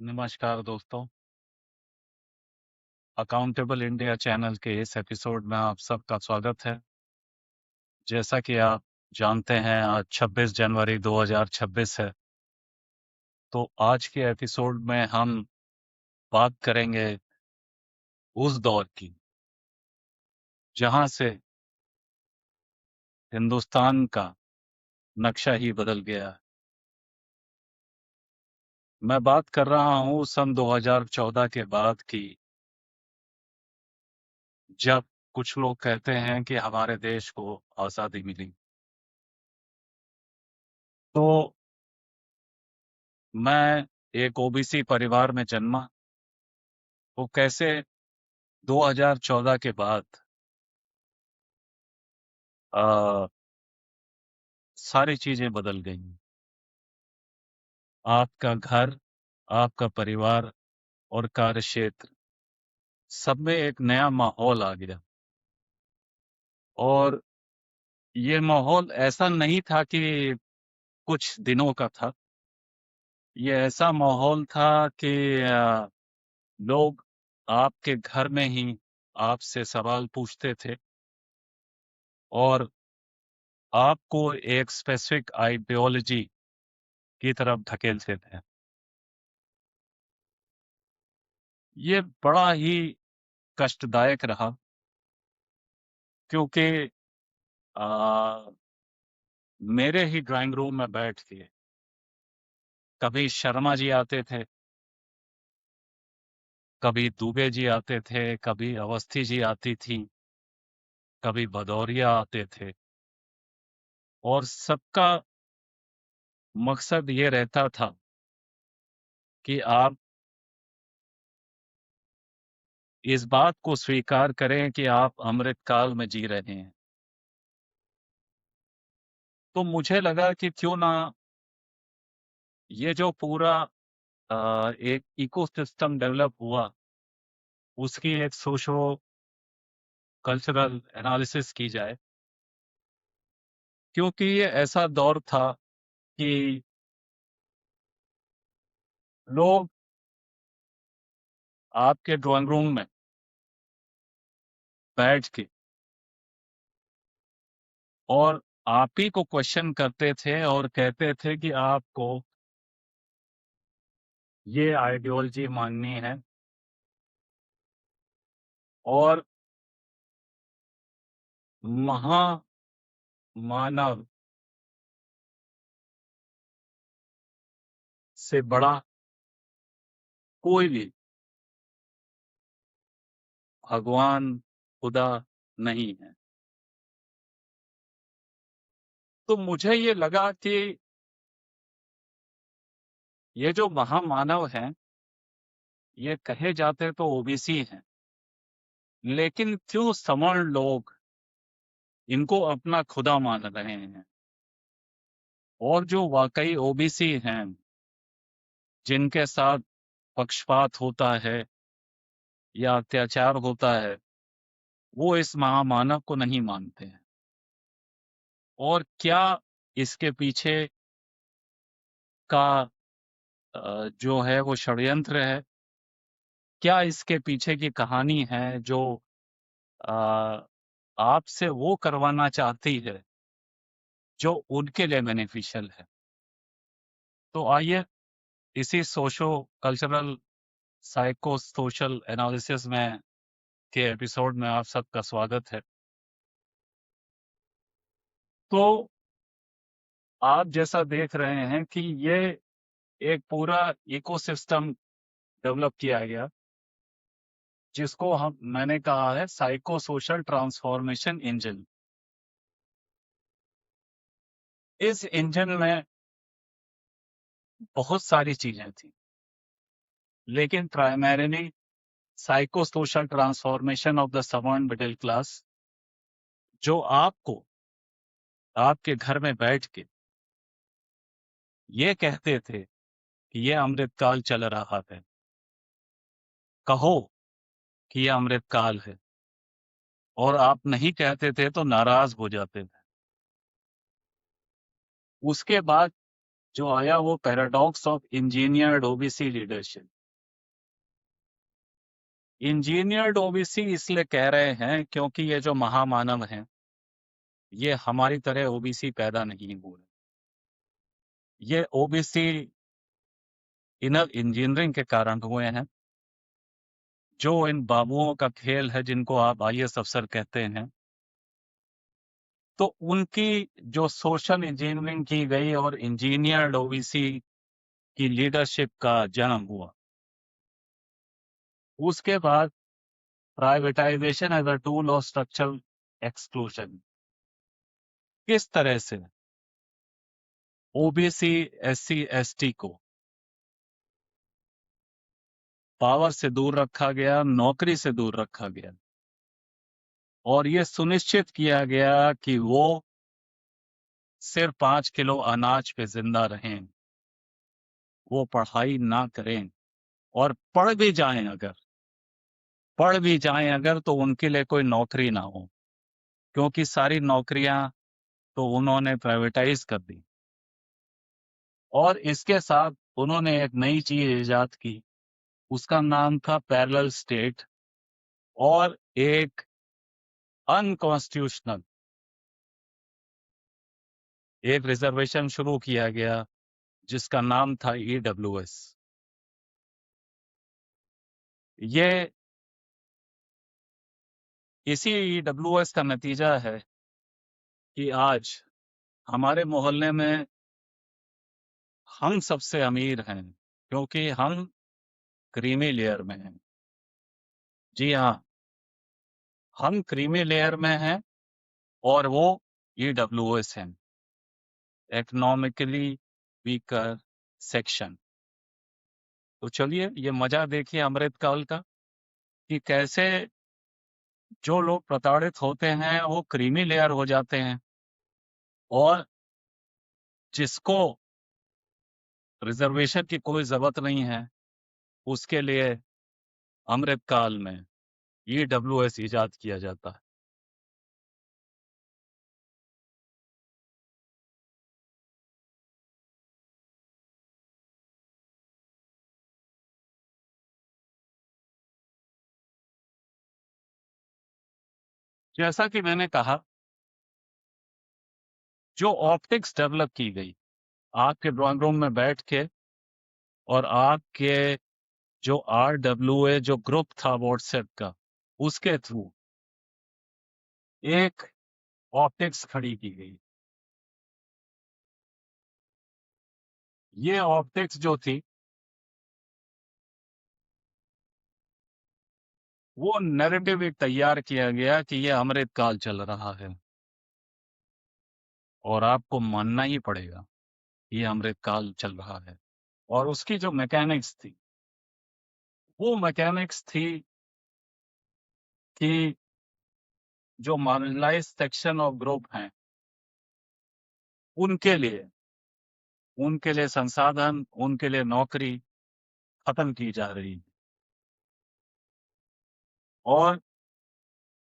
नमस्कार दोस्तों। Accountable India channel के इस एपिसोड में आप सबका स्वागत है। जैसा कि आप जानते हैं, आज 26 जनवरी 2026 है। तो आज के एपिसोड में हम बात करेंगे उस दौर की जहां से हिंदुस्तान का नक्शा ही बदल गया। मैं बात कर रहा हूं सन 2014 के बाद की, जब कुछ लोग कहते हैं कि हमारे देश को आज़ादी मिली। तो मैं एक ओबीसी परिवार में जन्मा। वो कैसे 2014 के बाद आ, सारी चीजें बदल गई। आपका घर, आपका परिवार और कार्य क्षेत्र, सब में एक नया माहौल आ गया। और ये माहौल ऐसा नहीं था कि कुछ दिनों का था। ये ऐसा माहौल था कि लोग आपके घर में ही आपसे सवाल पूछते थे और आपको एक स्पेसिफिक आइडियोलॉजी की तरफ धकेलते थे। ये बड़ा ही कष्टदायक रहा, क्योंकि आ, मेरे ही ड्राइंग रूम में बैठ के कभी शर्मा जी आते थे, कभी दुबे जी आते थे, कभी अवस्थी जी आती थी, कभी भदौरिया आते थे। और सबका मकसद ये रहता था कि आप इस बात को स्वीकार करें कि आप अमृतकाल में जी रहे हैं। तो मुझे लगा कि क्यों ना ये जो पूरा एक इकोसिस्टम डेवलप हुआ, उसकी एक सोशो कल्चरल एनालिसिस की जाए। क्योंकि ये ऐसा दौर था कि लोग आपके ड्राइंग रूम में बैठ के और आप ही को क्वेश्चन करते थे और कहते थे कि आपको ये आइडियोलॉजी माननी है और महामानव से बड़ा कोई भी भगवान, खुदा नहीं है। तो मुझे ये लगा कि ये जो महामानव हैं, ये कहे जाते तो ओबीसी हैं, लेकिन क्यों सवर्ण लोग इनको अपना खुदा मान रहे हैं? और जो वाकई ओबीसी हैं, जिनके साथ पक्षपात होता है या अत्याचार होता है, वो इस महामानव को नहीं मानते हैं। और क्या इसके पीछे का जो है वो षड्यंत्र है? क्या इसके पीछे की कहानी है जो अ, आपसे वो करवाना चाहती है जो उनके लिए बेनिफिशियल है? तो आइए, इसी socio cultural psycho social analysis में के एपिसोड में आप सबका स्वागत है। तो आप जैसा देख रहे हैं कि ये एक पूरा इकोसिस्टम डेवलप किया गया, जिसको हम मैंने कहा है साइको सोशल ट्रांसफॉर्मेशन इंजन। इस इंजन में बहुत सारी चीजें थी, लेकिन primarily psycho social transformation of the savarna middle class, जो आपको आपके घर में बैठ के ये कहते थे कि ये अमृतकाल चल रहा है, कहो कि ये अमृतकाल है, और आप नहीं कहते थे तो नाराज हो जाते थे। उसके बाद जो आया वो paradox of engineered OBC leadership. Engineered OBC इसलिए कह रहे हैं क्योंकि ये जो महामानव हैं, ये हमारी तरह ओबीसी पैदा नहीं हुए। ये ओबीसी इनर इंजीनियरिंग के कारण हुए हैं। जो इन बाबुओं का खेल है, जिनको आप आईएएस अफसर कहते हैं, तो उनकी जो सोशल इंजीनियरिंग की गई और इंजीनियर्ड ओबीसी की लीडरशिप का जन्म हुआ। उसके बाद privatisation as a tool of structural exclusion. किस तरह से ओबीसी एससी एसटी को पावर से दूर रखा गया, नौकरी से दूर रखा गया, और ये सुनिश्चित किया गया कि वो सिर्फ 5 किलो अनाज पे जिंदा रहें, वो पढ़ाई ना करें, और पढ़ भी जाएं अगर तो उनके लिए कोई नौकरी ना हो, क्योंकि सारी नौकरियां तो उन्होंने प्राइवेटाइज कर दी। और इसके साथ उन्होंने एक नई चीज इजाद की, उसका नाम था पैरेलल स्टेट, और एक अनकॉन्स्टिट्यूशनल एक रिजर्वेशन शुरू किया गया जिसका नाम था ईडब्ल्यूएस। ये इसी ईडब्ल्यूएस का नतीजा है कि आज हमारे मोहल्ले में हम सबसे अमीर हैं, क्योंकि हम क्रीमी लेयर में हैं। जी हाँ, हम क्रीमी लेयर में हैं, और वो ईडब्ल्यूएस हैं, इकोनॉमिकली वीकर सेक्शन। तो चलिए ये मजा देखिए अमृतकाल का, कि कैसे जो लोग प्रताड़ित होते हैं वो क्रीमी लेयर हो जाते हैं, और जिसको रिजर्वेशन की कोई जरूरत नहीं है उसके लिए अमृतकाल में ईडब्ल्यूएस इजाद किया जाता है। जैसा कि मैंने कहा, जो ऑप्टिक्स डेवलप की गई आपके ड्राइंग रूम में बैठ के, और आपके जो RWA जो ग्रुप था व्हाट्सएप का, उसके थ्रू एक ऑप्टिक्स खड़ी की गई। ये ऑप्टिक्स जो थी, वो नैरेटिव एक तैयार किया गया कि ये अमृतकाल चल रहा है, और आपको मानना ही पड़ेगा ये अमृतकाल चल रहा है। और उसकी जो मैकेनिक्स थी, वो मैकेनिक्स थी कि जो मार्जिनलाइज सेक्शन ऑफ ग्रुप हैं, उनके लिए संसाधन, उनके लिए नौकरी खत्म की जा रही है, और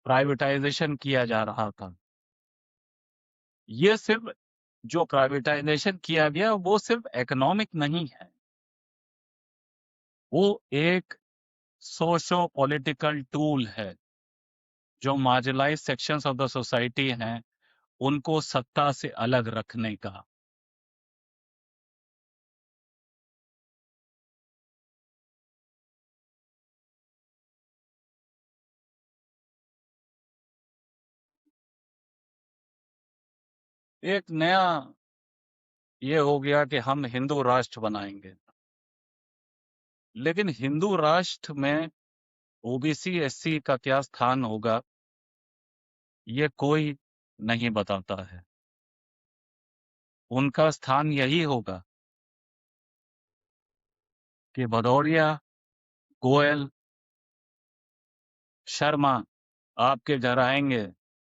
प्राइवेटाइजेशन किया जा रहा था। ये सिर्फ जो प्राइवेटाइजेशन किया गया वो सिर्फ इकोनॉमिक नहीं है, वो एक सोशो पॉलिटिकल टूल है, जो marginalise sections of the society हैं उनको सत्ता से अलग रखने का। एक नया ये हो गया कि हम हिंदू राष्ट्र बनाएंगे, लेकिन हिंदू राष्ट्र में ओबीसी एससी का क्या स्थान होगा ये कोई नहीं बताता है। उनका स्थान यही होगा कि भदौरिया, गोयल, शर्मा आपके घर आएंगे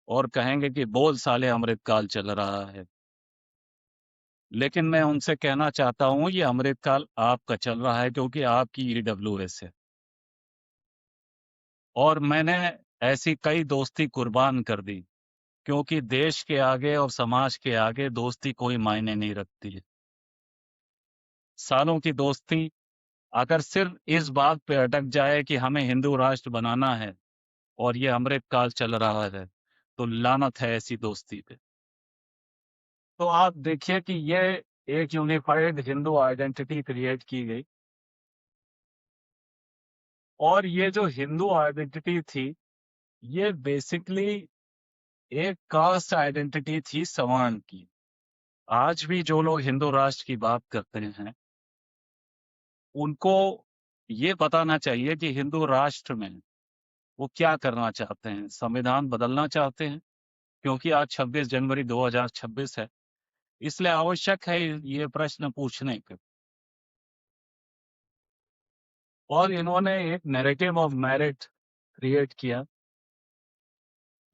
और कहेंगे कि बोल साले अमृतकाल चल रहा है। लेकिन मैं उनसे कहना चाहता हूं ये अमृतकाल आपका चल रहा है, क्योंकि आपकी ईडब्ल्यूएस है, और मैंने ऐसी कई दोस्ती कुर्बान कर दी, क्योंकि देश के आगे और समाज के आगे दोस्ती कोई मायने नहीं रखती है। सालों की दोस्ती अगर सिर्फ इस बात पे अटक जाए कि हमें हिंदू राष्ट्र बनाना है और ये अमृतकाल चल रहा है, तो लानत है ऐसी दोस्ती पे। तो आप देखिए कि ये एक यूनिफाइड हिंदू आइडेंटिटी क्रिएट की गई, और ये जो हिंदू आइडेंटिटी थी, ये बेसिकली एक कास्ट आइडेंटिटी थी सवर्ण की। आज भी जो लोग हिंदू राष्ट्र की बात करते हैं, उनको ये बताना चाहिए कि हिंदू राष्ट्र में वो क्या करना चाहते हैं। संविधान बदलना चाहते हैं, क्योंकि आज 26 जनवरी 2026 है, इसलिए आवश्यक है ये प्रश्न पूछने के। और इन्होंने एक नैरेटिव ऑफ मेरिट क्रिएट किया।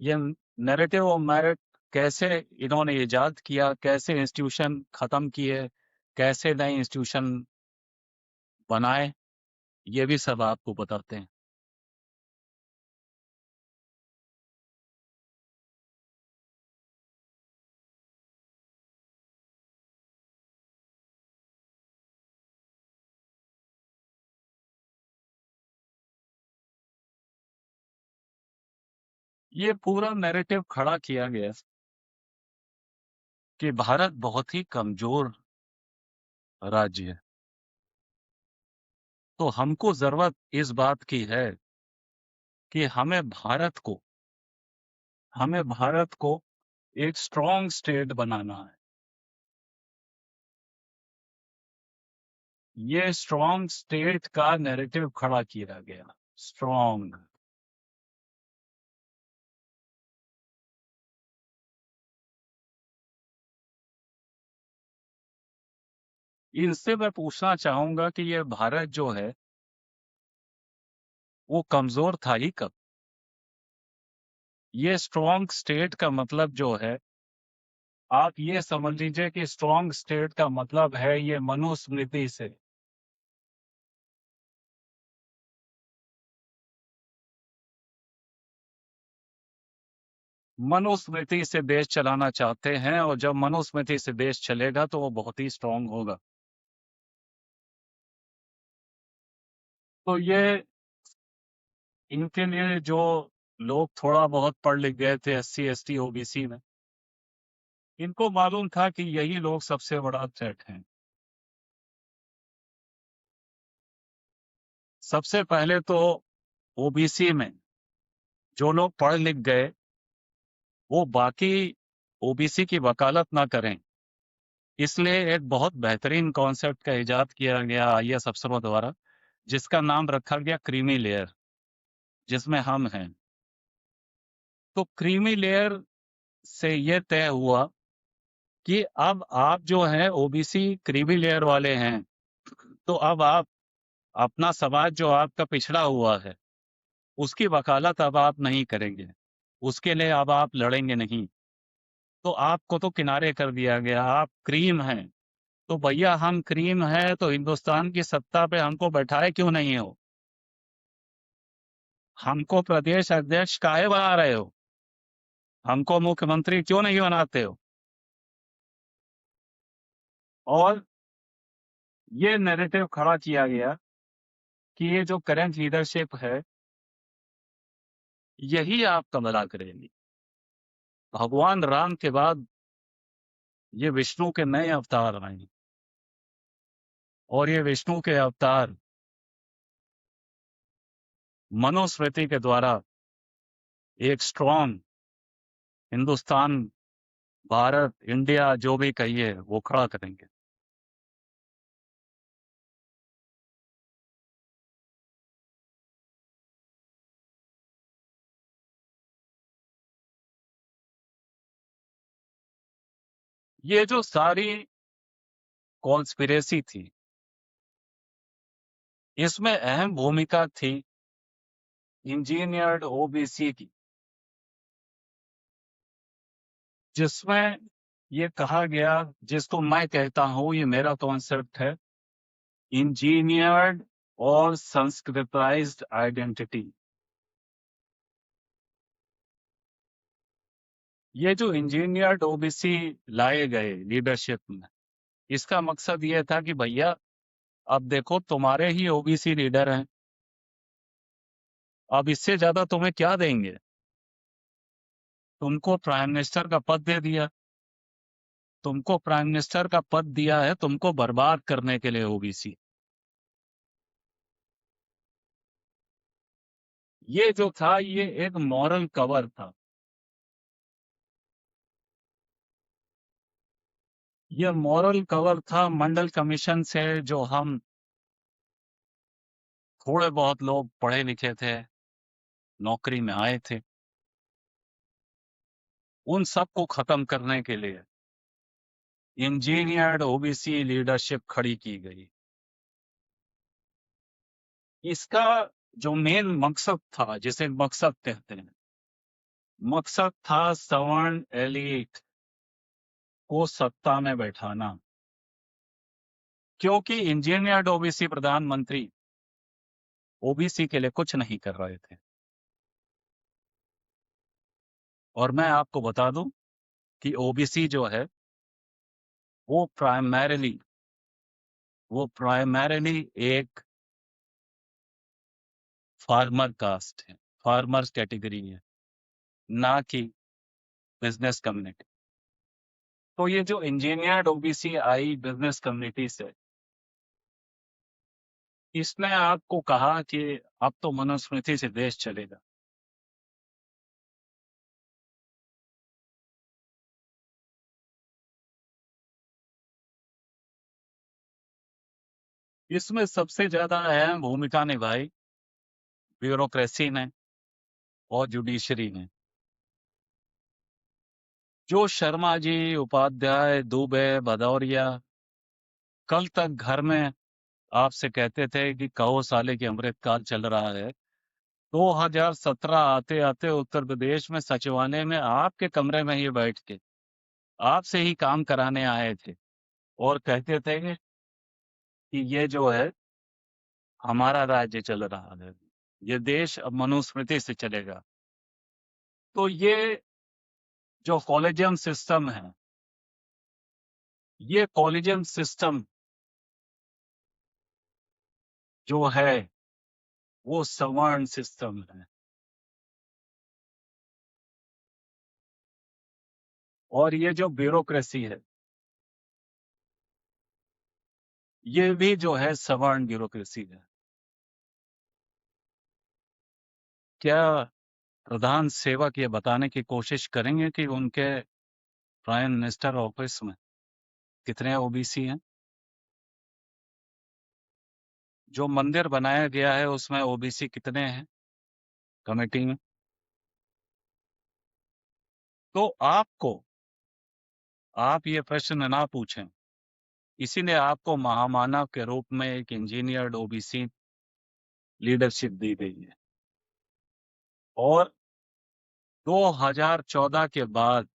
ये नैरेटिव ऑफ मेरिट कैसे इन्होंने इजाद किया, कैसे इंस्टीट्यूशन खत्म किए, कैसे नए इंस्टीट्यूशन बनाए, ये भी सब आपको बताते हैं। ये पूरा नैरेटिव खड़ा किया गया कि भारत बहुत ही कमजोर राज्य है, तो हमको जरूरत इस बात की है कि हमें भारत को एक स्ट्रॉन्ग स्टेट बनाना है। ये स्ट्रॉन्ग स्टेट का नैरेटिव खड़ा किया गया। स्ट्रॉन्ग, इनसे मैं पूछना चाहूंगा कि ये भारत जो है वो कमजोर था ही कब? ये स्ट्रॉन्ग स्टेट का मतलब जो है, आप ये समझ लीजिए कि स्ट्रॉन्ग स्टेट का मतलब है ये मनुस्मृति से। मनुस्मृति से देश चलाना चाहते हैं, और जब मनुस्मृति से देश चलेगा तो वो बहुत ही स्ट्रांग होगा। तो ये इनके लिए जो लोग थोड़ा बहुत पढ़ लिख गए थे एससी एसटी ओबीसी में, इनको मालूम था कि यही लोग सबसे बड़ा थ्रेट हैं। सबसे पहले तो ओबीसी में जो लोग पढ़ लिख गए, वो बाकी ओबीसी की वकालत ना करें, इसलिए एक बहुत बेहतरीन कॉन्सेप्ट का इजाद किया गया आईएएस अफसरों द्वारा, जिसका नाम रखा गया क्रीमी लेयर, जिसमें हम हैं। तो क्रीमी लेयर से ये तय हुआ कि अब आप जो हैं ओबीसी क्रीमी लेयर वाले हैं, तो अब आप अपना समाज जो आपका पिछड़ा हुआ है, उसकी वकालत अब आप नहीं करेंगे, उसके लिए अब आप लड़ेंगे नहीं। तो आपको तो किनारे कर दिया गया, आप क्रीम हैं। तो भैया हम क्रीम हैं, तो हिंदुस्तान की सत्ता पे हमको बैठाए क्यों नहीं हो? हमको प्रदेश अध्यक्ष काहे बना रहे हो? हमको मुख्यमंत्री क्यों नहीं बनाते हो? और ये नैरेटिव खड़ा किया गया कि ये जो करंट लीडरशिप है, यही आपका भला करेगी। भगवान राम के बाद ये विष्णु के नए अवतार आए, और ये विष्णु के अवतार मनुस्मृति के द्वारा एक स्ट्रॉन्ग हिंदुस्तान, भारत, इंडिया जो भी कहिए वो खड़ा करेंगे। ये जो सारी कॉन्स्पिरेसी थी, इसमें अहम भूमिका थी इंजीनियर्ड ओबीसी की, जिसमें ये कहा गया, जिसको मैं कहता हूं, ये मेरा कॉन्सेप्ट है, इंजीनियर्ड और संस्कृताइज्ड आइडेंटिटी। ये जो इंजीनियर्ड ओबीसी लाए गए लीडरशिप में, इसका मकसद ये था कि भैया अब देखो तुम्हारे ही ओबीसी लीडर हैं, अब इससे ज्यादा तुम्हें क्या देंगे? तुमको प्राइम मिनिस्टर का पद दे दिया, तुमको प्राइम मिनिस्टर का पद दिया है तुमको बर्बाद करने के लिए ओबीसी। ये जो था ये एक मॉरल कवर था, ये मॉरल कवर था मंडल कमीशन से, जो हम थोड़े बहुत लोग पढ़े लिखे थे, नौकरी में आए थे, उन सबको खत्म करने के लिए इंजीनियर्ड ओबीसी लीडरशिप खड़ी की गई। इसका जो मेन मकसद था, जिसे मकसद कहते हैं, मकसद था सवर्ण एलीट को सत्ता में बैठाना, क्योंकि इंजीनियर्ड ओबीसी प्रधानमंत्री ओबीसी के लिए कुछ नहीं कर रहे थे। और मैं आपको बता दूं कि ओबीसी जो है वो प्राइमरीली एक फार्मर कास्ट है, फार्मर्स कैटेगरी है, ना कि बिजनेस कम्युनिटी। तो ये जो engineered OBC I business community से, इसने आपको कहा कि अब तो मनुस्मृति से देश चलेगा। इसमें सबसे ज्यादा अहम भूमिका निभाई ब्यूरोक्रेसी ने और जुडिशरी ने। जो शर्मा जी, उपाध्याय, दुबे, भदौरिया कल तक घर में आपसे कहते थे कि कहो साले की अमृतकाल चल रहा है, 2017 आते आते उत्तर प्रदेश में सचिवालय में आपके कमरे में ही बैठ के आपसे ही काम कराने आए थे और कहते थे कि ये जो है हमारा राज्य चल रहा है, ये देश अब मनुस्मृति से चलेगा। तो ये जो कॉलेजियम सिस्टम है, ये कॉलेजियम सिस्टम जो है वो सवर्ण सिस्टम है। और ये जो ब्यूरोक्रेसी है, ये भी जो है सवर्ण ब्यूरोक्रेसी है। क्या प्रधान सेवक ये बताने की कोशिश करेंगे कि उनके प्राइम मिनिस्टर ऑफिस में कितने ओबीसी हैं? जो मंदिर बनाया गया है उसमें ओबीसी कितने हैं कमेटी में? तो आप ये प्रश्न ना पूछें, इसीलिए आपको महामानव के रूप में एक इंजीनियर्ड ओबीसी लीडरशिप दी गई है। और 2014 के बाद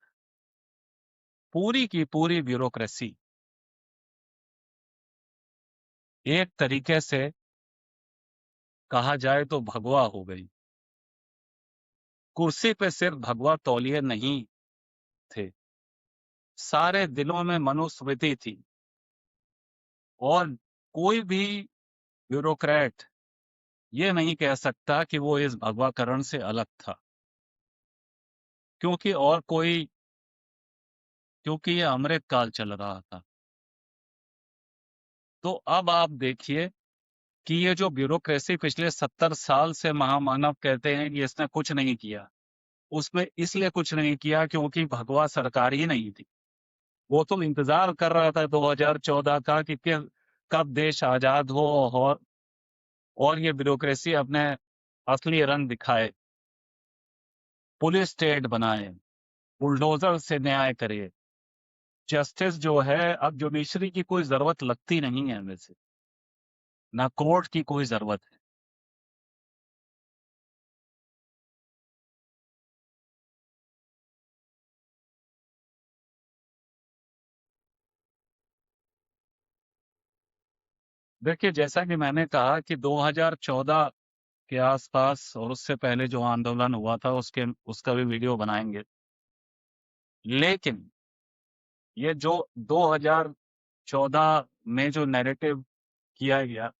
पूरी की पूरी ब्यूरोक्रेसी एक तरीके से कहा जाए तो भगवा हो गई। कुर्सी पे सिर्फ भगवा तौलिए नहीं थे, सारे दिलों में मनुस्मृति थी। और कोई भी ब्यूरोक्रेट ये नहीं कह सकता कि वो इस भगवाकरण से अलग था, क्योंकि और कोई क्योंकि ये अमृत काल चल रहा था। तो अब आप देखिए कि ये जो ब्यूरोक्रेसी पिछले 70 साल से महामानव कहते हैं कि इसने कुछ नहीं किया, उसमें इसलिए कुछ नहीं किया क्योंकि भगवा सरकार ही नहीं थी। वो तो इंतजार कर रहा था 2014 का कि कब देश आजाद हो और ये ब्यूरोक्रेसी अपने असली रंग दिखाए, पुलिस स्टेट बनाए, बुलडोजर से न्याय करे। जस्टिस जो है, अब जुडिशरी की कोई जरूरत लगती नहीं है वैसे, ना कोर्ट की कोई जरूरत है। देखिए, जैसा कि मैंने कहा कि 2014 के आसपास और उससे पहले जो आंदोलन हुआ था उसका भी वीडियो बनाएंगे। लेकिन ये जो 2014 में जो नैरेटिव किया गया,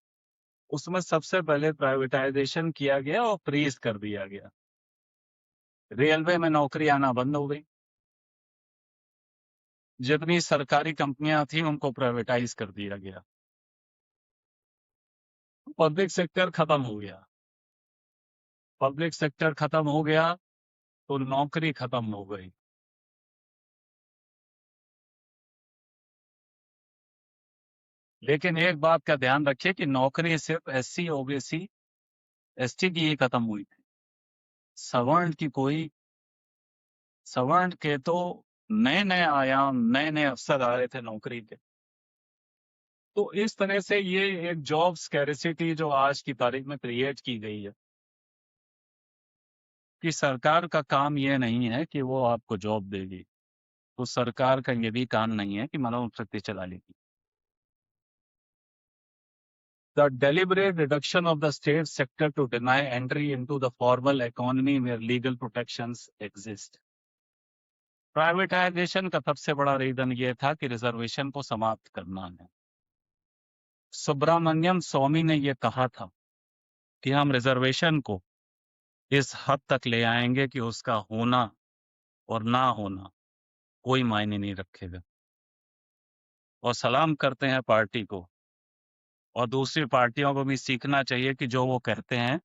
उसमें सबसे पहले प्राइवेटाइजेशन किया गया और फ्रीज कर दिया गया। रेलवे में नौकरी आना बंद हो गई, जितनी सरकारी कंपनियां थी उनको प्राइवेटाइज कर दिया गया, पब्लिक सेक्टर खत्म हो गया। पब्लिक सेक्टर खत्म हो गया तो नौकरी खत्म हो गई। लेकिन एक बात का ध्यान रखिए कि नौकरी सिर्फ एससी, ओबीसी, एसटी की ही खत्म हुई थी। सवर्ण की कोई, सवर्ण के तो नए नए आयाम, नए नए अवसर आ रहे थे नौकरी के। तो इस तरह से ये एक जॉब स्कैरिसिटी जो आज की तारीख में क्रिएट की गई है, कि सरकार का काम ये नहीं है कि वो आपको जॉब देगी, तो सरकार का ये भी काम नहीं है कि मानव शक्ति चला लेगी। The deliberate reduction of the state sector to deny entry into the formal economy where legal protections exist. Privatisation का सबसे बड़ा रीजन ये था कि रिजर्वेशन को समाप्त करना है। सुब्रमण्यम स्वामी ने ये कहा था कि हम रिजर्वेशन को इस हद तक ले आएंगे कि उसका होना और ना होना कोई मायने नहीं रखेगा। और सलाम करते हैं पार्टी को, और दूसरी पार्टियों को भी सीखना चाहिए कि जो वो कहते हैं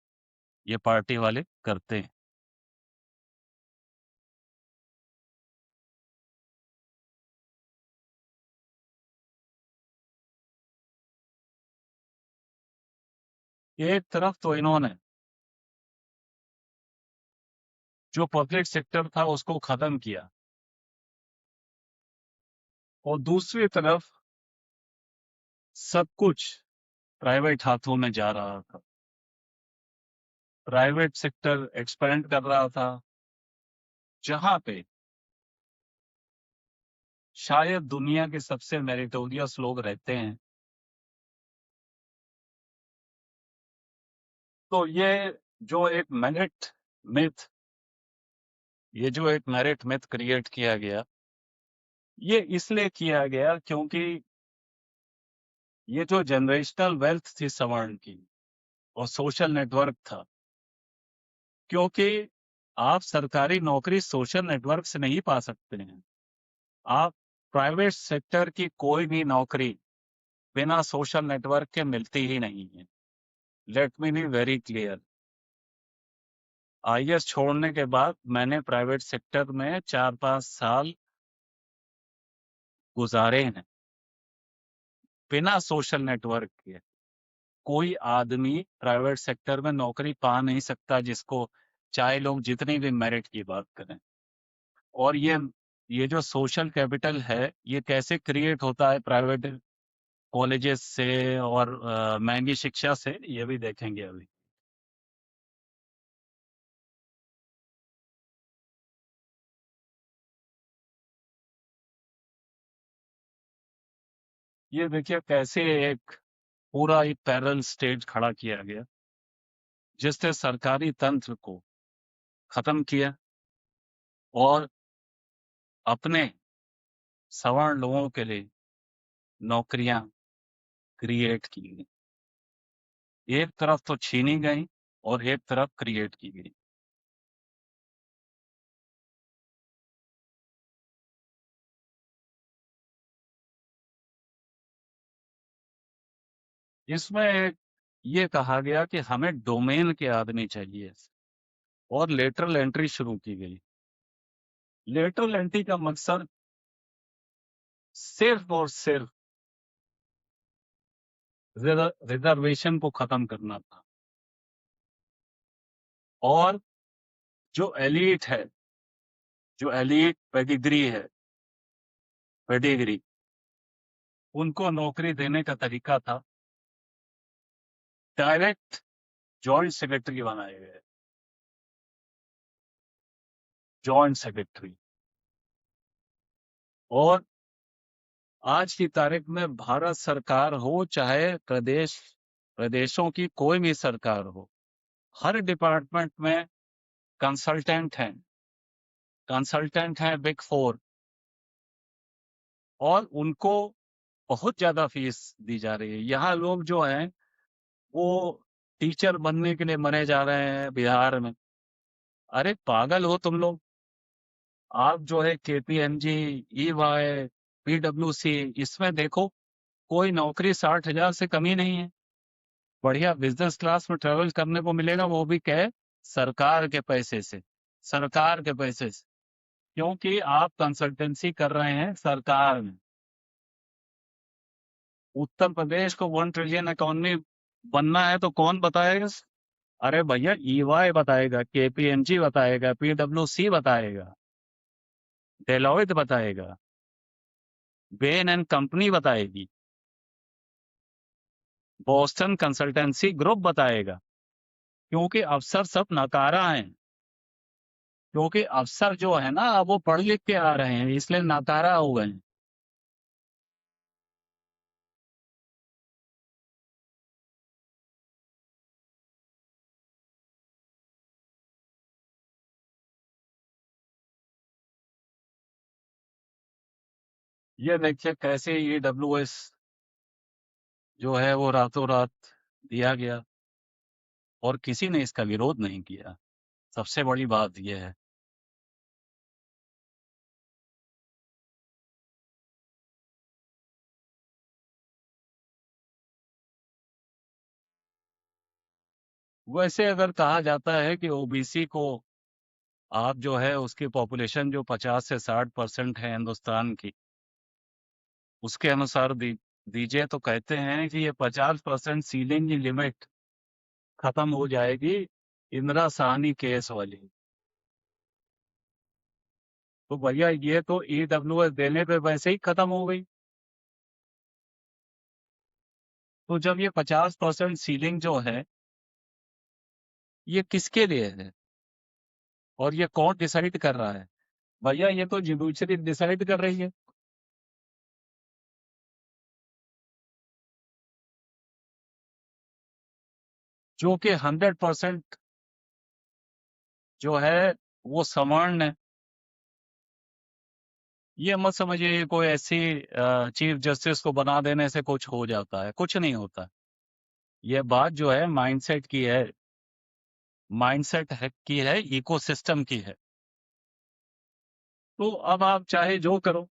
ये पार्टी वाले करते हैं। एक तरफ तो इन्होंने जो पब्लिक सेक्टर था उसको खत्म किया, और दूसरी तरफ सब कुछ प्राइवेट हाथों में जा रहा था। प्राइवेट सेक्टर एक्सपेंड कर रहा था, जहां पे शायद दुनिया के सबसे मेरिटोरियस लोग रहते हैं। तो ये जो एक मिथ ये जो एक मेरिट मिथ क्रिएट किया गया, ये इसलिए किया गया क्योंकि ये जो जनरेशनल वेल्थ थी सवर्ण की और सोशल नेटवर्क था, क्योंकि आप सरकारी नौकरी सोशल नेटवर्क से नहीं पा सकते हैं। आप प्राइवेट सेक्टर की कोई भी नौकरी बिना सोशल नेटवर्क के मिलती ही नहीं है। Let me be very clear. IAS छोड़ने के बाद मैंने प्राइवेट सेक्टर में 4-5 साल गुजारे हैं। बिना सोशल नेटवर्क के कोई आदमी प्राइवेट सेक्टर में नौकरी पा नहीं सकता, जिसको चाहे लोग जितनी भी मेरिट की बात करें। और ये जो सोशल कैपिटल है, ये कैसे क्रिएट होता है प्राइवेट कॉलेजेस से और महंगी शिक्षा से, ये भी देखेंगे अभी। ये देखिए कैसे एक पूरा एक पैरेलल स्टेज खड़ा किया गया, जिसने सरकारी तंत्र को खत्म किया और अपने सवर्ण लोगों के लिए नौकरियां क्रिएट की गई। एक तरफ तो छीनी गई और एक तरफ क्रिएट की गई। इसमें ये कहा गया कि हमें डोमेन के आदमी चाहिए, और लेटरल एंट्री शुरू की गई। लेटरल एंट्री का मकसद सिर्फ और सिर्फ रिजर्वेशन को खत्म करना था। और जो एलीट है, जो एलीट पेडिग्री, उनको नौकरी देने का तरीका था डायरेक्ट जॉइंट सेक्रेटरी बनाए गए। Joint secretary. और आज की तारीख में भारत सरकार हो चाहे प्रदेशों की कोई भी सरकार हो, हर डिपार्टमेंट में कंसल्टेंट हैं बिग 4, और उनको बहुत ज्यादा फीस दी जा रही है। यहाँ लोग जो हैं वो टीचर बनने के लिए मरे जा रहे हैं बिहार में। अरे पागल हो तुम लोग। आप जो है केपीएमजी, ईवाई, पीडब्ल्यूसी, इसमें देखो कोई नौकरी 60,000 से कमी नहीं है। बढ़िया बिजनेस क्लास में ट्रेवल करने को मिलेगा, वो भी क्या है, सरकार के पैसे से। सरकार के पैसे से, क्योंकि आप कंसल्टेंसी कर रहे हैं सरकार में। उत्तर प्रदेश को 1 ट्रिलियन इकोनॉमी बनना है तो कौन बताएगा? अरे भैया ईवाई बताएगा, केपीएमजी बताएगा, पीडब्ल्यूसी बताएगा, डेलॉयट बताएगा, बेन एंड कंपनी बताएगी, बोस्टन कंसल्टेंसी ग्रुप बताएगा। क्योंकि अफसर सब नकारा हैं। क्योंकि अफसर जो है ना वो पढ़ लिख के आ रहे हैं, इसलिए नकारा हो गए हैं। ये देखिए कैसे ईडब्ल्यूएस जो है वो रातों रात दिया गया और किसी ने इसका विरोध नहीं किया। सबसे बड़ी बात यह है। वैसे अगर कहा जाता है कि ओबीसी को आप जो है उसकी पॉपुलेशन जो 50 से 60% है हिंदुस्तान की, उसके अनुसार दीजिए तो कहते हैं कि ये 50% सीलिंग की लिमिट खत्म हो जाएगी इंदिरा साहनी केस वाली। तो भैया ये तो ईडब्ल्यूएस देने पे वैसे ही खत्म हो गई। तो जब ये 50% सीलिंग जो है ये किसके लिए है और ये कौन डिसाइड कर रहा है? भैया ये तो जुडिशरी डिसाइड कर रही है। जो कि 100% जो है वो सवर्ण है। ये मत समझिए ये कोई ऐसी चीफ जस्टिस को बना देने से कुछ हो जाता है, कुछ नहीं होता। ये बात जो है माइंडसेट की है। माइंडसेट है की है, इकोसिस्टम की है। तो अब आप चाहे जो करो।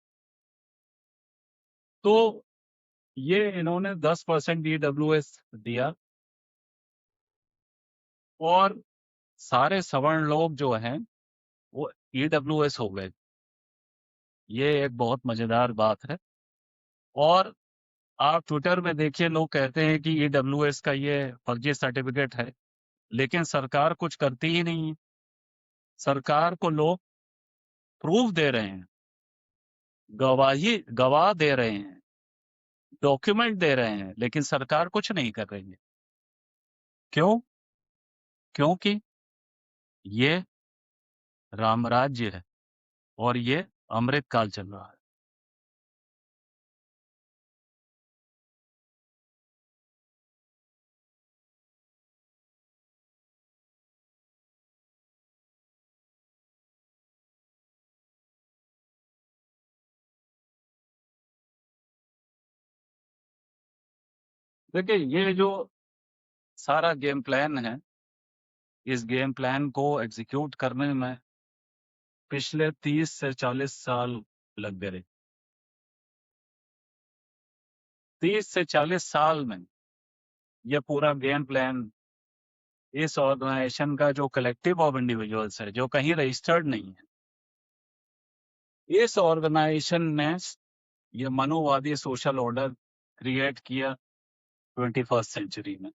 तो ये इन्होंने 10% ईडब्ल्यूएस दिया और सारे सवर्ण लोग जो हैं वो ईडब्ल्यूएस हो गए। ये एक बहुत मजेदार बात है। और आप ट्विटर में देखिए लोग कहते हैं कि ईडब्ल्यूएस का ये फर्जी सर्टिफिकेट है, लेकिन सरकार कुछ करती ही नहीं है। सरकार को लोग प्रूफ दे रहे हैं, गवाह दे रहे हैं, डॉक्यूमेंट दे रहे हैं, लेकिन सरकार कुछ नहीं कर रही है। क्यों? क्योंकि ये रामराज्य है और ये अमृत काल चल रहा है। देखिए ये जो सारा गेम प्लान है, इस गेम प्लान को एग्जीक्यूट करने में पिछले 30 से 40 साल लग गए। 30 से 40 साल में ये पूरा गेम प्लान इस ऑर्गेनाइजेशन का जो कलेक्टिव ऑफ इंडिविजुअल्स है जो कहीं रजिस्टर्ड नहीं है, इस ऑर्गेनाइजेशन ने ये मनोवादी सोशल ऑर्डर क्रिएट किया 21st सेंचुरी में।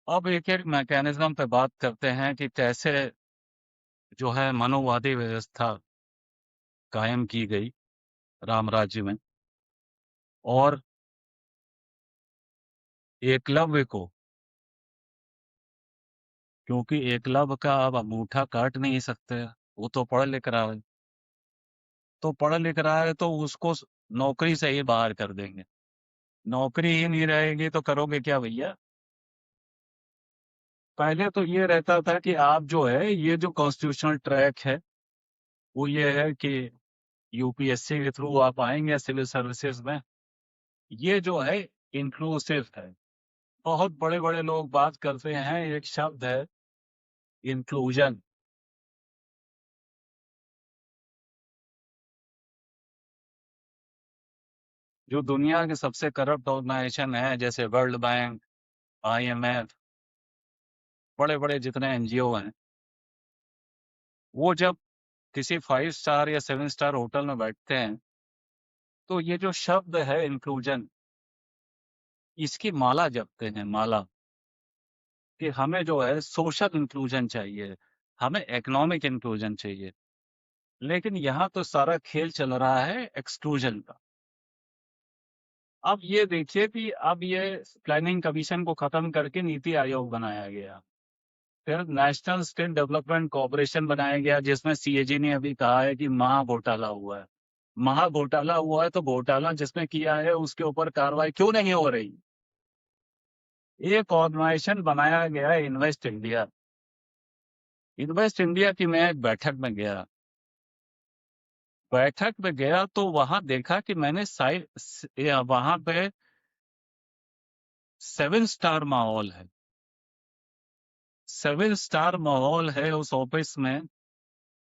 अब एक एक मैकेनिज्म पे बात करते हैं कि कैसे जो है मनोवादी व्यवस्था कायम की गई राम राज्य में और एकलव्य को, क्योंकि एकलव्य का अब अंगूठा काट नहीं सकते, वो तो पढ़ लिख रहा है। तो पढ़ लिख रहा है तो उसको नौकरी से ही बाहर कर देंगे। नौकरी ही नहीं रहेगी तो करोगे क्या भैया? पहले तो ये रहता था कि आप जो है ये जो कॉन्स्टिट्यूशनल ट्रैक है वो ये है कि यूपीएससी के थ्रू आप आएंगे सिविल सर्विसेज में। ये जो है इंक्लूसिव है। बहुत बड़े बड़े लोग बात करते हैं, एक शब्द है इंक्लूजन। जो दुनिया के सबसे करप्ट ऑर्गेनाइजेशन है जैसे वर्ल्ड बैंक, आईएमएफ, बड़े बड़े जितने एनजीओ हैं, वो जब किसी 5 स्टार या 7 स्टार होटल में बैठते हैं तो ये जो शब्द है इंक्लूजन, इसकी माला जपते हैं, माला, कि हमें जो है सोशल इंक्लूजन चाहिए, हमें इकोनॉमिक इंक्लूजन चाहिए। लेकिन यहाँ तो सारा खेल चल रहा है एक्सक्लूजन का। अब ये देखिए कि अब ये प्लानिंग कमीशन को खत्म करके नीति आयोग बनाया गया, फिर नेशनल स्किल डेवलपमेंट कॉर्पोरेशन बनाया गया, जिसमें सीएजी ने अभी कहा है कि महा घोटाला हुआ है। महा घोटाला हुआ है तो घोटाला जिसने किया है उसके ऊपर कार्रवाई क्यों नहीं हो रही? एक ऑर्गेनाइजेशन बनाया गया है इन्वेस्ट इंडिया। इन्वेस्ट इंडिया की मैं एक बैठक में गया तो वहां देखा कि मैंने वहां पे 7 स्टार माहौल है। 7 स्टार माहौल है उस ऑफिस में।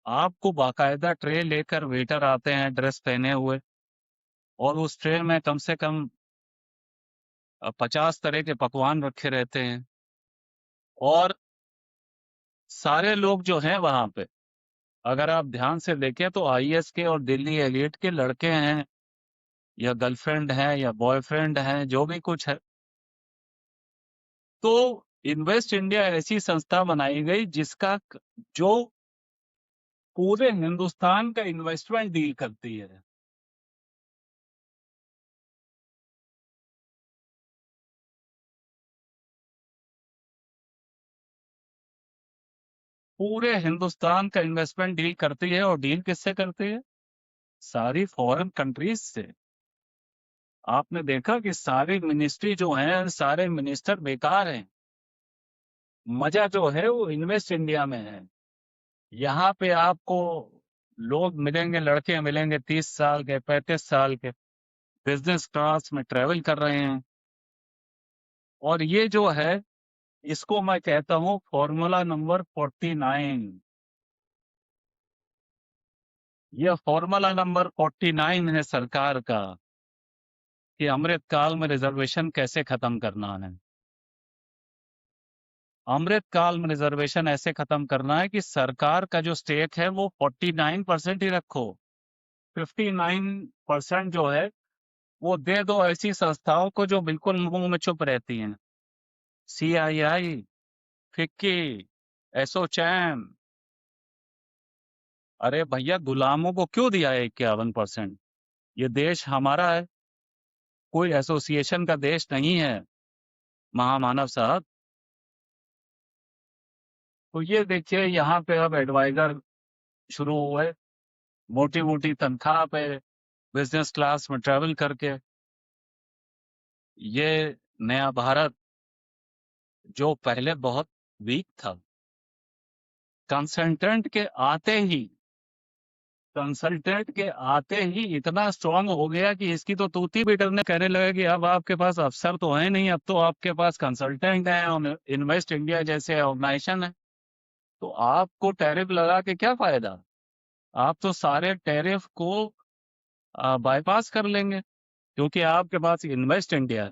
आपको बाकायदा ट्रे लेकर वेटर आते हैं ड्रेस पहने हुए, और उस ट्रे में कम से कम 50 तरह के पकवान रखे रहते हैं। और सारे लोग जो हैं वहां पे, अगर आप ध्यान से देखें तो आईएएस के और दिल्ली एलिट के लड़के हैं, या गर्लफ्रेंड हैं या बॉयफ्रेंड हैं, जो भी कुछ है। तो इन्वेस्ट इंडिया ऐसी संस्था बनाई गई जो पूरे हिंदुस्तान का इन्वेस्टमेंट डील करती है। पूरे हिंदुस्तान का इन्वेस्टमेंट डील करती है, और डील किससे करती है? सारी फॉरेन कंट्रीज से। आपने देखा कि सारी मिनिस्ट्री जो है, सारे मिनिस्टर बेकार हैं। मजा जो है वो इन्वेस्ट इंडिया में है। यहाँ पे आपको लोग मिलेंगे, लड़के मिलेंगे 30 साल के, 35 साल के, बिजनेस क्लास में ट्रेवल कर रहे हैं। और ये जो है, इसको मैं कहता हूँ फॉर्मूला नंबर 49। ये फॉर्मूला नंबर 49 है सरकार का, कि अमृतकाल में रिजर्वेशन कैसे खत्म करना है। अमृतकाल में रिजर्वेशन ऐसे खत्म करना है कि सरकार का जो स्टेक है वो 49% ही रखो। 59% जो है वो दे दो ऐसी संस्थाओं को जो बिल्कुल मुंह में चुप रहती हैं। CII, FICCI, ASSOCHAM. अरे भैया, गुलामों को क्यों दिया है 51%? ये देश हमारा है, कोई एसोसिएशन का देश नहीं है महामानव साहब। तो ये देखिए यहाँ पे अब एडवाइजर शुरू हुए, मोटी मोटी तनख्वाह पे, बिजनेस क्लास में ट्रेवल करके। ये नया भारत जो पहले बहुत वीक था, कंसल्टेंट के आते ही कंसल्टेंट के आते ही इतना स्ट्रांग हो गया कि इसकी तो तूती भी डरने, कहने लगे कि अब आपके पास अफसर तो है नहीं, अब तो आपके पास कंसल्टेंट है और इन्वेस्ट इंडिया जैसे ऑर्गेनाइजेशन है। तो आपको टैरिफ लगा के क्या फायदा? आप तो सारे टैरिफ को बाईपास कर लेंगे, क्योंकि आपके पास इन्वेस्ट इंडिया है।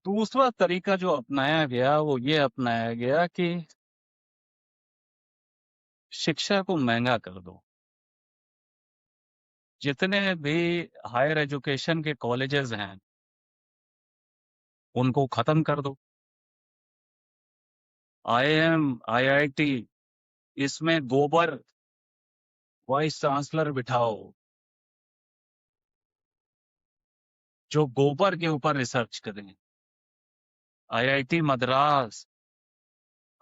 दूसरा तरीका जो अपनाया गया वो ये अपनाया गया कि शिक्षा को महंगा कर दो। जितने भी हायर एजुकेशन के कॉलेजेस हैं उनको खत्म कर दो। आईएम, आईआईटी, इसमें गोबर वाइस चांसलर बिठाओ, जो गोबर के ऊपर रिसर्च करें। आईआईटी मद्रास,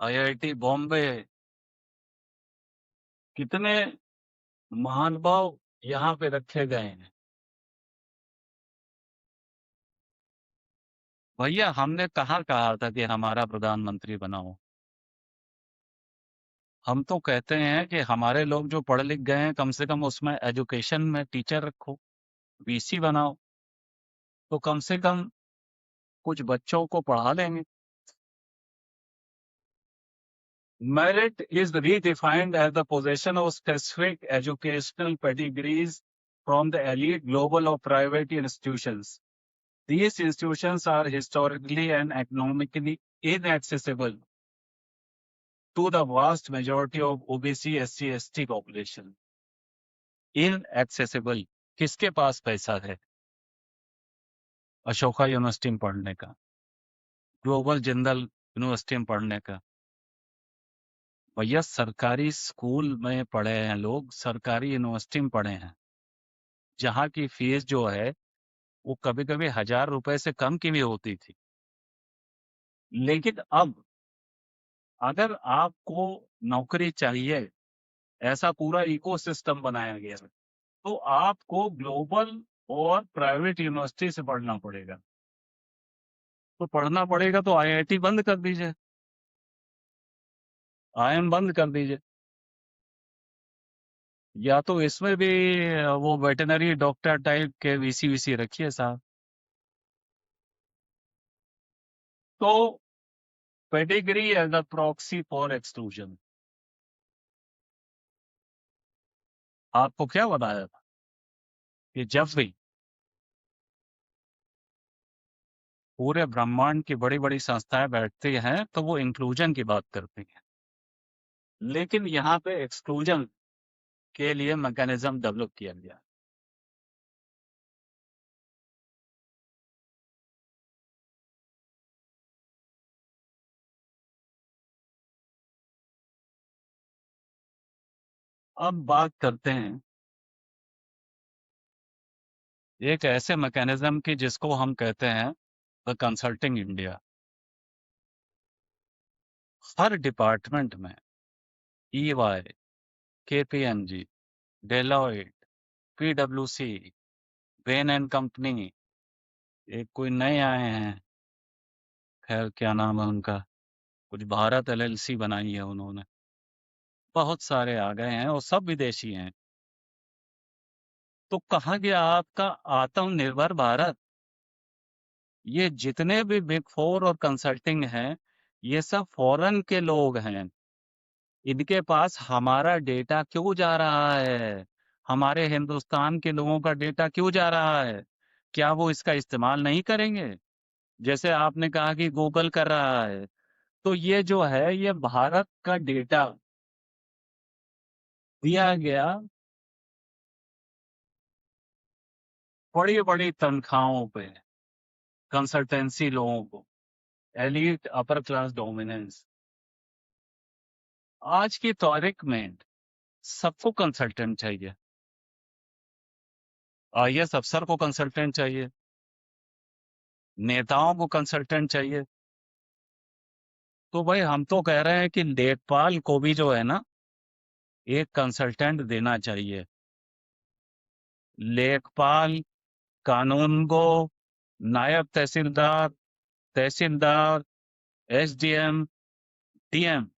आईआईटी बॉम्बे, कितने महानुभाव यहाँ पे रखे गए हैं। भैया हमने कहाँ कहा था कि हमारा प्रधानमंत्री बनाओ? हम तो कहते हैं कि हमारे लोग जो पढ़ लिख गए हैं कम से कम उसमें एजुकेशन में टीचर रखो, वीसी बनाओ, तो कम से कम कुछ बच्चों को पढ़ा लेंगे। Merit is redefined as the possession of specific educational pedigrees from the elite global or private institutions. These institutions are historically and economically inaccessible to the vast majority of OBC, SC, ST population. Inaccessible. किसके पास पैसा है Ashoka university में पढ़ने का, global Jindal university में पढ़ने का? भैया सरकारी स्कूल में पढ़े हैं लोग, सरकारी यूनिवर्सिटी में पढ़े हैं, जहाँ की फीस जो है वो कभी-कभी 1000 रुपए से कम की भी होती थी। लेकिन अब अगर आपको नौकरी चाहिए, ऐसा पूरा इकोसिस्टम बनाया गया है, तो आपको ग्लोबल और प्राइवेट यूनिवर्सिटी से पढ़ना पड़ेगा। तो पढ़ना पड़ेगा तो आईआईटी बंद कर दीजिए, आईएम बंद कर दीजिए, या तो इसमें भी वो वेटरनरी डॉक्टर टाइप के वीसी रखिए साहब। तो pedigree as a proxy for exclusion. आपको क्या बताया था कि जब भी पूरे ब्रह्मांड की बड़ी-बड़ी संस्थाएं बैठती हैं तो वो इंक्लूजन की बात करती हैं, लेकिन यहाँ पे एक्सक्लूजन के लिए मैकेनिज्म डेवलप किया गया। अब बात करते हैं एक ऐसे मैकेनिज्म की जिसको हम कहते हैं द कंसल्टिंग इंडिया। हर डिपार्टमेंट में ईवाई, केपीएमजी, डेलॉयट, पीडब्ल्यूसी, बेन एंड कंपनी, एक कोई नए आए हैं, खैर क्या नाम है उनका, कुछ भारत एलएलसी बनाई है उन्होंने, बहुत सारे आ गए हैं और सब विदेशी हैं। तो कहाँ गया आपका आत्मनिर्भर भारत? ये जितने भी बिग फोर और कंसल्टिंग हैं, ये सब फॉरेन के लोग हैं। इनके पास हमारा डेटा क्यों जा रहा है? हमारे हिंदुस्तान के लोगों का डेटा क्यों जा रहा है? क्या वो इसका इस्तेमाल नहीं करेंगे? जैसे आपने कहा कि गूगल कर रहा है, तो ये जो है ये भारत का डेटा दिया गया बड़ी-बड़ी तनख्वाहों पे, कंसल्टेंसी लोगों को, एलीट अपर क्लास डोमिनेंस। आज की तारीख में सबको कंसल्टेंट चाहिए। आईएएस अफसर को कंसल्टेंट चाहिए, नेताओं को कंसल्टेंट चाहिए। तो भाई हम तो कह रहे हैं कि लेखपाल को भी जो है ना एक कंसल्टेंट देना चाहिए। लेखपाल, कानूनगो, नायब तहसीलदार, तहसीलदार, एसडीएम, डीएम,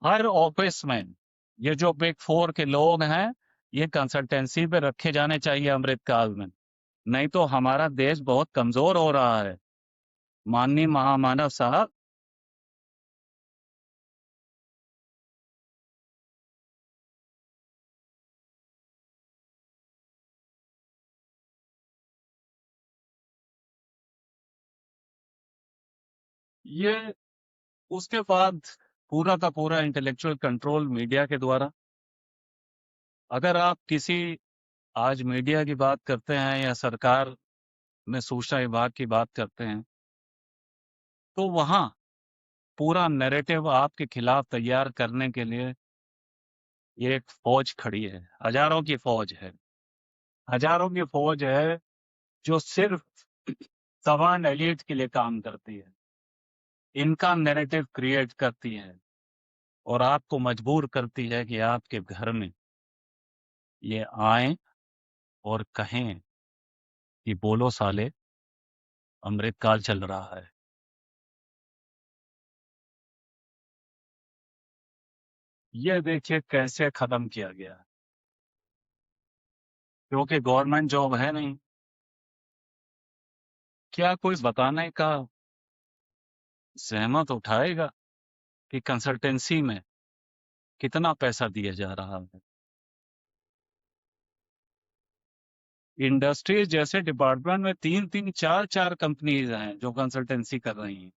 हर ऑफिस में ये जो बिग फोर के लोग हैं ये कंसल्टेंसी पे रखे जाने चाहिए अमृतकाल में। नहीं तो हमारा देश बहुत कमजोर हो रहा है। माननीय महामानव साहब, ये उसके बाद पूरा का पूरा इंटेलेक्चुअल कंट्रोल मीडिया के द्वारा। अगर आप किसी आज मीडिया की बात करते हैं या सरकार में सूचना विभाग की बात करते हैं, तो वहां पूरा नैरेटिव आपके खिलाफ तैयार करने के लिए ये एक फौज खड़ी है, हजारों की फौज है, हजारों की फौज है जो सिर्फ तमाम एलिट के लिए काम करती है, इनका नैरेटिव क्रिएट करती है और आपको मजबूर करती है कि आपके घर में ये आए और कहें कि बोलो साले, अमृतकाल चल रहा है। ये देखिए कैसे खत्म किया गया, क्योंकि गवर्नमेंट जॉब है नहीं। क्या कोई बताने का सहमत उठाएगा कि कंसल्टेंसी में कितना पैसा दिया जा रहा है? इंडस्ट्रीज जैसे डिपार्टमेंट में 3-3 4-4 कंपनीज हैं जो कंसल्टेंसी कर रही हैं।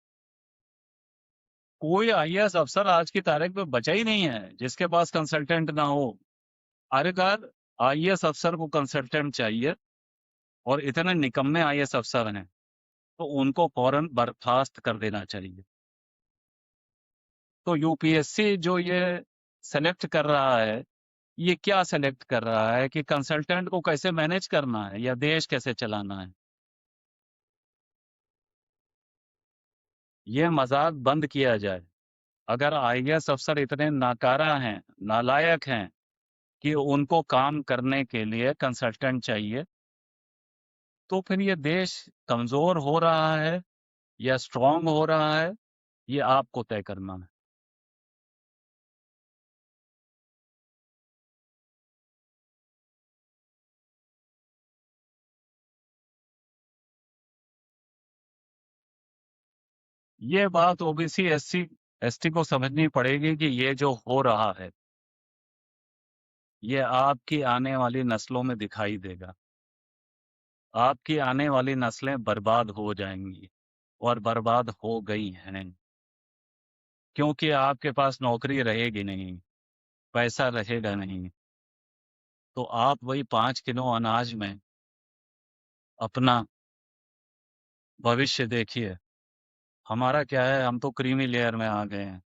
कोई आईएएस अफसर आज की तारीख में बचा ही नहीं है जिसके पास कंसल्टेंट ना हो। आखिरकार आईएएस अफसर को कंसल्टेंट चाहिए और इतने निकम्मे आईएएस अफसर हैं तो उनको फौरन बर्खास्त कर देना चाहिए। तो यूपीएससी जो ये सेलेक्ट कर रहा है, ये क्या सेलेक्ट कर रहा है कि कंसल्टेंट को कैसे मैनेज करना है या देश कैसे चलाना है? ये मजाक बंद किया जाए। अगर आईएएस अफसर इतने नाकारा हैं, नालायक हैं कि उनको काम करने के लिए कंसल्टेंट चाहिए, तो फिर ये देश कमजोर हो रहा है या स्ट्रांग हो रहा है, ये आपको तय करना है। ये बात ओबीसी एससी एसटी को समझनी पड़ेगी कि ये जो हो रहा है, ये आपकी आने वाली नस्लों में दिखाई देगा। आपकी आने वाली नस्लें बर्बाद हो जाएंगी और बर्बाद हो गई हैं, क्योंकि आपके पास नौकरी रहेगी नहीं, पैसा रहेगा नहीं। तो आप वही 5 किलो अनाज में अपना भविष्य देखिए। हमारा क्या है, हम तो क्रीमी लेयर में आ गए हैं।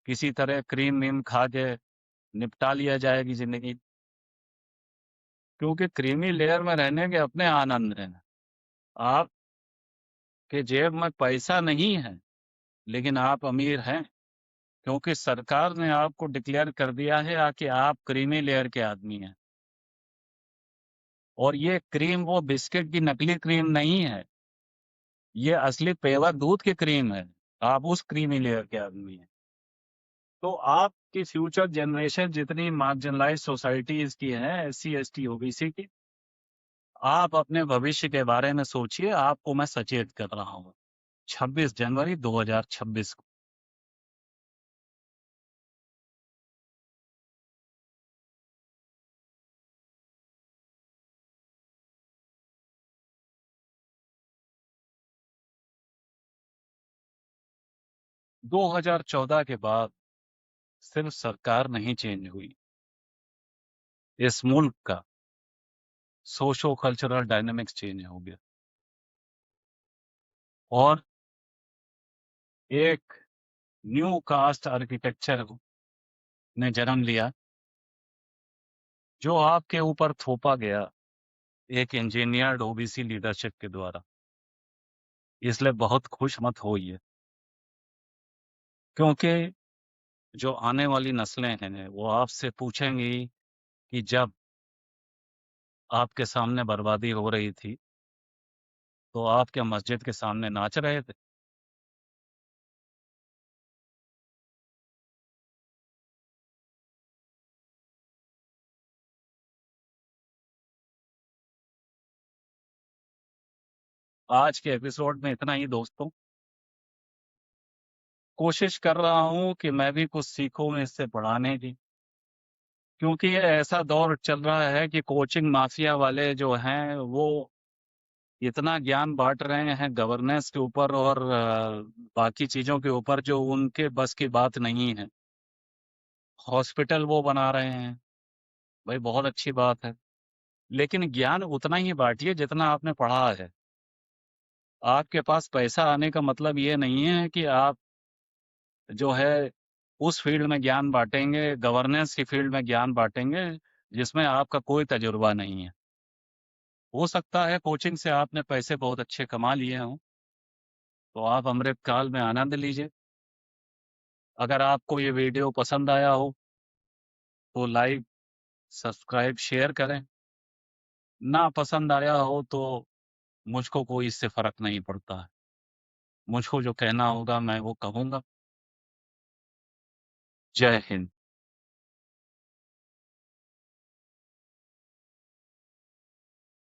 किसी तरह क्रीम वीम खा के निपटा लिया जाएगी जिंदगी, क्योंकि क्रीमी लेयर में रहने के अपने आनंद हैं। आपके जेब में पैसा नहीं है लेकिन आप अमीर हैं, क्योंकि सरकार ने आपको डिक्लेयर कर दिया है कि आप क्रीमी लेयर के आदमी हैं। और ये क्रीम वो बिस्किट की नकली क्रीम नहीं है, ये असली पेवर दूध की क्रीम है। आप उस क्रीमी लेयर के आदमी हैं। तो आपकी फ्यूचर जनरेशन जितनी मार्जिनलाइज सोसाइटीज की है, एससी एसटी ओबीसी की, आप अपने भविष्य के बारे में सोचिए। आपको मैं सचेत कर रहा हूँ। 26 जनवरी 2026 को। दो 2014 के बाद सिर्फ सरकार नहीं चेंज हुई, इस मुल्क का सोशो कल्चरल डायनेमिक्स चेंज हो गया और एक न्यू कास्ट आर्किटेक्चर ने जन्म लिया जो आपके ऊपर थोपा गया एक इंजीनियर्ड ओबीसी लीडरशिप के द्वारा। इसलिए बहुत खुश मत होइए, क्योंकि जो आने वाली नस्लें हैं वो आपसे पूछेंगी कि जब आपके सामने बर्बादी हो रही थी तो आप क्या मस्जिद के सामने नाच रहे थे? आज के एपिसोड में इतना ही दोस्तों। कोशिश कर रहा हूँ कि मैं भी कुछ सीखूं इससे पढ़ाने की, क्योंकि ये ऐसा दौर चल रहा है कि कोचिंग माफिया वाले जो हैं वो इतना ज्ञान बांट रहे हैं गवर्नेंस के ऊपर और बाकी चीजों के ऊपर जो उनके बस की बात नहीं है। हॉस्पिटल वो बना रहे हैं, भाई बहुत अच्छी बात है, लेकिन ज्ञान उतना ही बांटिए जितना आपने पढ़ा है। आपके पास पैसा आने का मतलब ये नहीं है कि आप जो है उस फील्ड में ज्ञान बांटेंगे, गवर्नेंस की फील्ड में ज्ञान बांटेंगे जिसमें आपका कोई तजुर्बा नहीं है। हो सकता है कोचिंग से आपने पैसे बहुत अच्छे कमा लिए हों, तो आप अमृत काल में आनंद लीजिए। अगर आपको ये वीडियो पसंद आया हो तो लाइक, सब्सक्राइब, शेयर करें। ना पसंद आया हो तो मुझको कोई इससे फ़र्क नहीं पड़ता है। मुझको जो कहना होगा मैं वो कहूँगा। जय हिंद।